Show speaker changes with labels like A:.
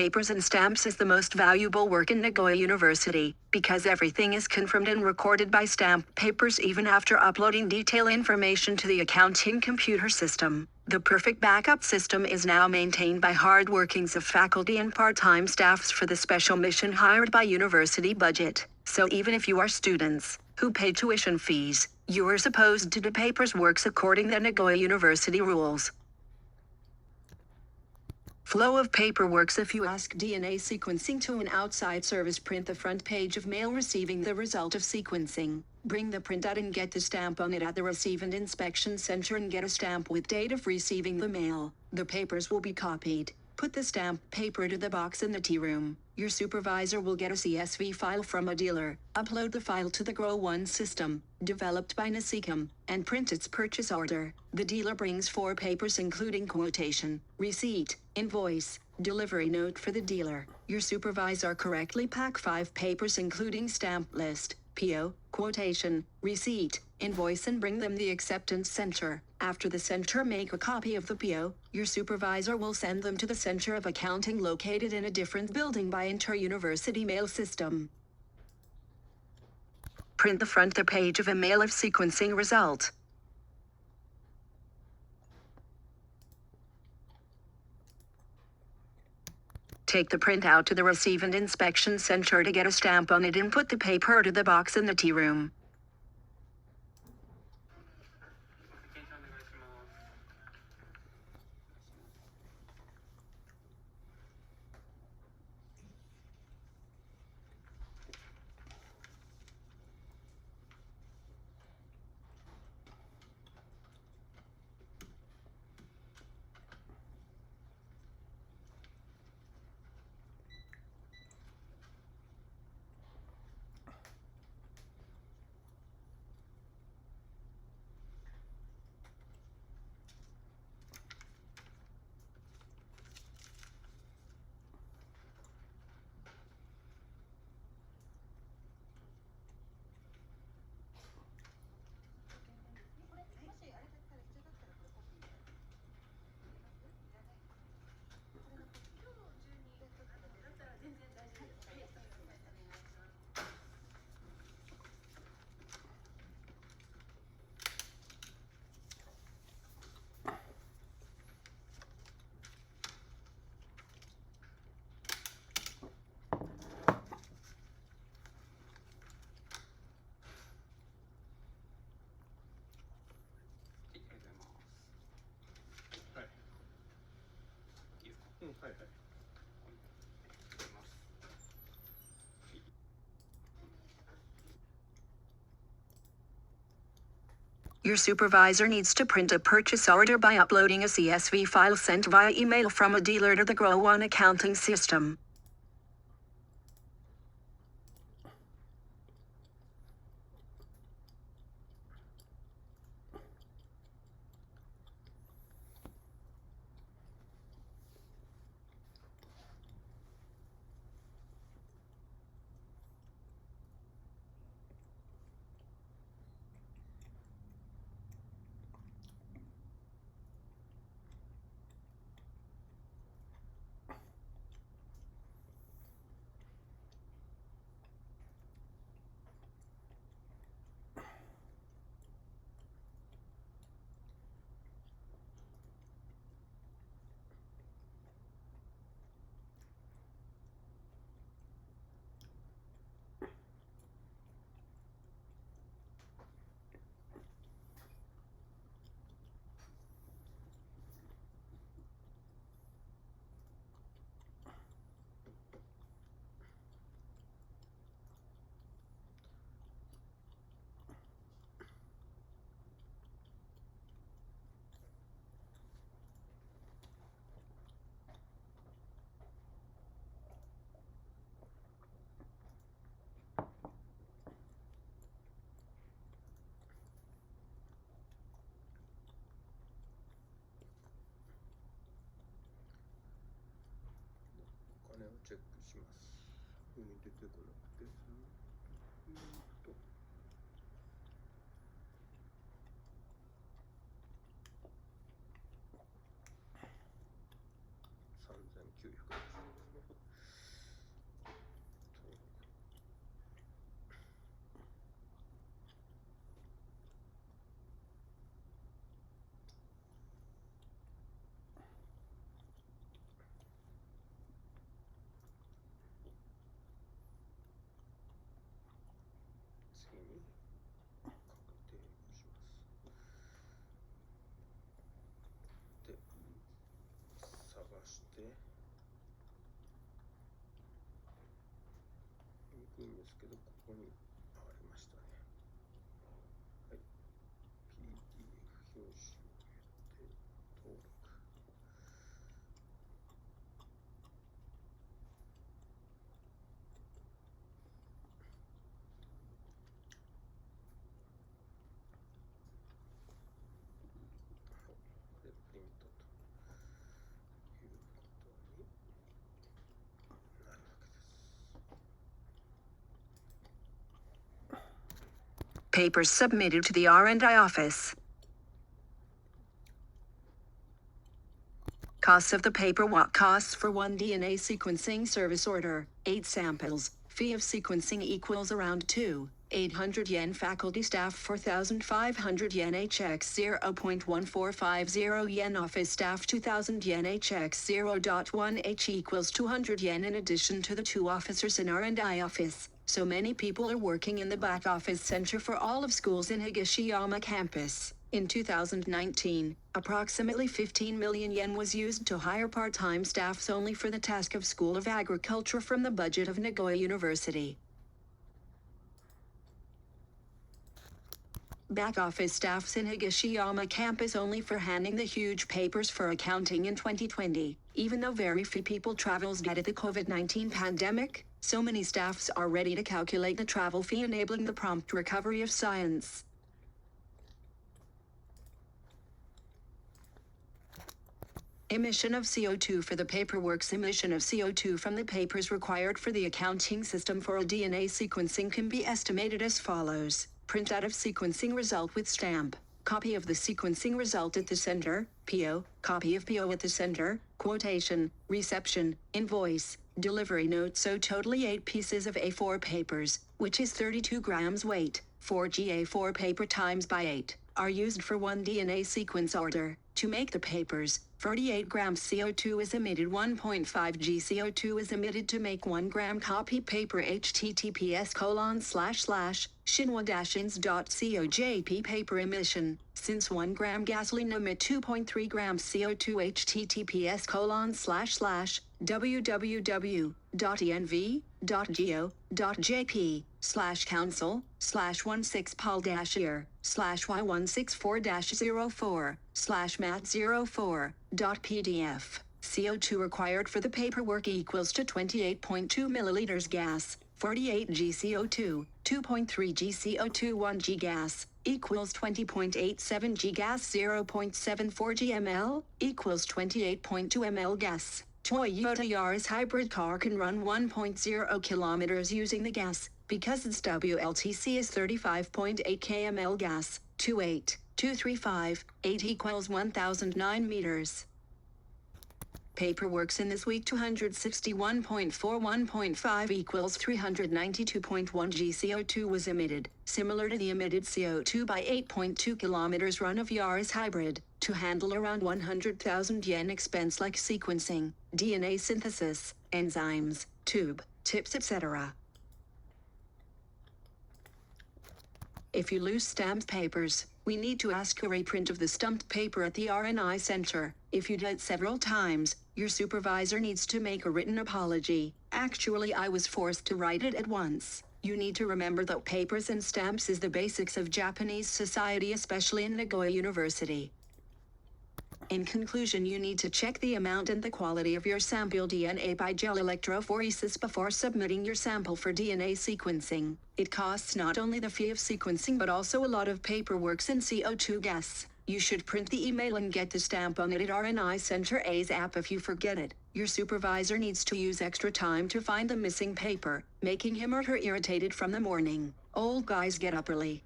A: papers and stamps is the most valuable work in Nagoya University, because everything is confirmed and recorded by stamp papers even after uploading detailed information to the accounting computer system. The perfect backup system is now maintained by hard workings of faculty and part-time staffs for the special mission hired by university budget. So even if you are students who pay tuition fees, you are supposed to do papers works according to Nagoya University rules. Flow of paperworks. If you ask DNA sequencing to an outside service, print the front page of mail receiving the result of sequencing. Bring the printout and get the stamp on it at the receive and inspection center and get a stamp with date of receiving the mail. The papers will be copied. Put the stamp paper to the box in the tea room. Your supervisor will get a CSV file from a dealer, upload the file to the Grow1 system, developed by Nasicom, and print its purchase order. The dealer brings 4 papers including quotation, receipt, invoice, delivery note for the dealer. Your supervisor correctly pack 5 papers including stamp list, PO, quotation, receipt, invoice and bring them the acceptance center. After the center make a copy of the PO, your supervisor will send them to the Center of Accounting located in a different building by inter-university mail system. Print the front page of a mail of sequencing result. Take the printout to the receive and inspection center to get a stamp on it and put the paper to the box in the tea room. Your supervisor needs to print a purchase order by uploading a CSV file sent via email from a dealer to the Grow1 accounting system.
B: チェックします。出てこなくて3900円ですね。して、いくんですけど、ここにありましたね。はい。PDF 表紙を入れて登録。で、プリントということになるわけです。
A: Papers submitted to the R&I office. Costs of the paper. What costs for one DNA sequencing service order? 8 samples. Fee of sequencing equals around 2,800 yen. Faculty staff 4,500 yen. HX 0.1450 yen. Office staff 2,000 yen. HX 0.1H equals 200 yen in addition to the 2 officers in R&I office. So many people are working in the back office center for all of schools in Higashiyama campus. In 2019, approximately 15 million yen was used to hire part-time staffs only for the task of School of Agriculture from the budget of Nagoya University. Back office staffs in Higashiyama campus only for handing the huge papers for accounting in 2020. Even though very few people travels due to the COVID-19 pandemic, so many staffs are ready to calculate the travel fee, enabling the prompt recovery of science. Emission of CO2 for the paperwork's emission of CO2 from the papers required for the accounting system for a DNA sequencing can be estimated as follows. Printout of sequencing result with stamp. Copy of the sequencing result at the center. PO. Copy of PO at the center. Quotation. Reception. Invoice. Delivery note. So totally 8 pieces of A4 papers, which is 32 grams weight. 4 GA4 paper times by 8 are used for one DNA sequence order. To make the papers, 48 grams CO2 is emitted. 1.5 g CO2 is emitted to make 1 gram copy paper. https://shinwa-ins.co.jp paper emission. Since 1 gram gasoline emit 2.3 grams CO2. https://www.env.go.jp/council/16-pal-year/mat04.pdf. CO2 required for the paperwork equals to 28.2 milliliters gas, 48 g CO2, 2.3 g CO2. 1 g gas equals 20.87 g gas. 0.74 g ml equals 28.2 ml gas. Toyota Yaris hybrid car can run 1.0 kilometers using the gas, because its WLTC is 35.8 kml gas. 28,235, 8 equals 1009 meters. Paperworks in this week. 261.41.5 equals 392.1 g CO2 was emitted, similar to the emitted CO2 by 8.2 kilometers run of Yaris hybrid, to handle around 100,000 yen expense like sequencing, DNA synthesis, enzymes, tube, tips, etc. If you lose stamped papers, we need to ask for a reprint of the stamped paper at the R&I center. If you did it several times, your supervisor needs to make a written apology. Actually, I was forced to write it at once. You need to remember that papers and stamps is the basics of Japanese society, especially in Nagoya University. In conclusion, you need to check the amount and the quality of your sample DNA by gel electrophoresis before submitting your sample for DNA sequencing. It costs not only the fee of sequencing but also a lot of paperwork and CO2 gas. You should print the email and get the stamp on it at R&I Center ASAP. If you forget it, your supervisor needs to use extra time to find the missing paper, making him or her irritated from the morning. Old guys get up early.